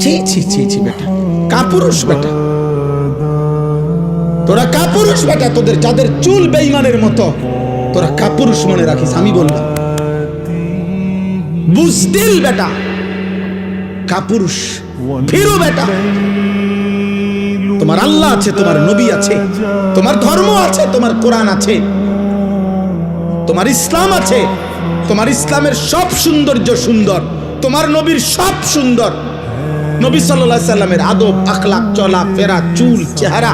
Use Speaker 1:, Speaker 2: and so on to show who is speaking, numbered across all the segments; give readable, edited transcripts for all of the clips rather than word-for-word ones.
Speaker 1: ছি ছি ছি ছি বেটা, কাপুরুষ বেটা, তোরা কাপুরুষ বেটা, তোদের যাদের চুল বেঈমানের মতো, তোরা কাপুরুষ মনে রাখিস। আমি বললাম বুজদিল বেটা, কাপুরুষ ফিরু বেটা। তোমার আল্লাহ আছে, তোমার নবী আছে, তোমার ধর্ম আছে, তোমার কোরআন আছে, তোমার ইসলাম আছে, তোমার ইসলামের সব সৌন্দর্য সুন্দর, তোমার নবীর সব সুন্দর। নবী সাল্লাল্লাহু আলাইহি সাল্লামের আদব আখলাক, চলা ফেরা, চুল, চেহারা,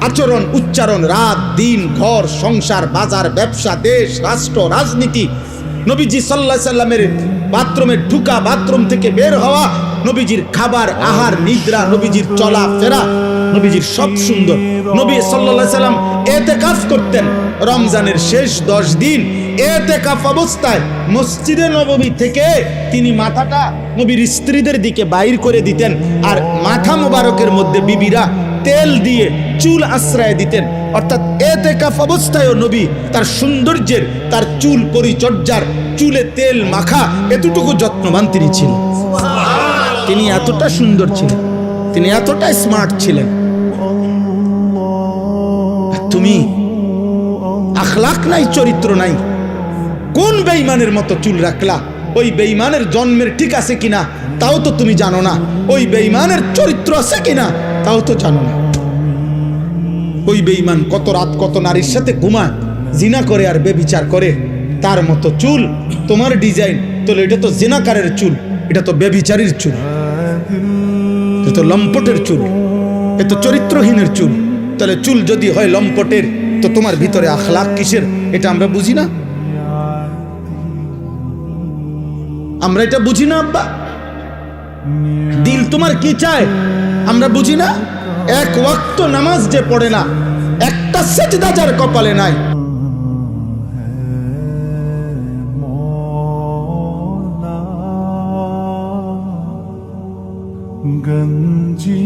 Speaker 1: আচরণ, উচ্চারণ, রাত দিন, ঘর সংসার, বাজার ব্যবসা, দেশ রাষ্ট্র রাজনীতি, নবীজি সাল্লাল্লাহু আলাইহি সাল্লামের বাথরুমে ঢুকা, বাথরুম থেকে বের হওয়া, নবীজির খাবার আহার নিদ্রা, নবীজির চলা ফেরা, নবীজির সব সুন্দর। নবী সাল্লাল্লাহু আলাইহি সাল্লাম ইতিকাফ করতেন রমজানের শেষ 10 দিন। ইতিকাফ অবস্থায় মসজিদে নববী থেকে তিনি মাথাটা নবীর স্ত্রীদের দিকে বাইর করে দিতেন, আর মাথা মোবারকের মধ্যে বিবিরা তেল দিয়ে চুল আশ্রয় দিতেন। অর্থাৎ ইতিকাফ অবস্থায়ও নবী তার সৌন্দর্যের, তার চুল পরিচর্যার, চুলে তেল মাখা এতটুকু যত্নবান তিনি ছিলেন। তিনি এতটা সুন্দর ছিলেন, তিনি এতটা স্মার্ট ছিলেন। তুমি আখলাক নাই, চরিত্র নাই, কোন বেঈমানের মতো চুল রাখলা? ওই বেঈমানের জন্মের ঠিক আছে কিনা তাও তো তুমি জানো না, ওই বেঈমানের চরিত্র আছে কিনা তাও তো জানো না। ওই বেঈমান কত রাত কত নারীর সাথে ঘুমায়, জিনা করে আর বেবিচার করে, তার মতো চুল তোমার ডিজাইন, তাহলে এটা তো জিনাকারের চুল, এটা তো বেবিচারীর চুল, এটা তো লম্পটের চুল, এ তো চরিত্রহীনের চুল। তাহলে চুল যদি হয় লম্পটের, তো তোমার ভিতরে আখলাক কিসের? এটা আমরা বুঝি না, আমরা এটা বুঝি না আব্বা। দিল তোমার কি চায় আমরা বুঝি না। এক ওয়াক্ত নামাজ যে পড়ে না, একটা সেজদা যার কপালে নাই,
Speaker 2: गंजी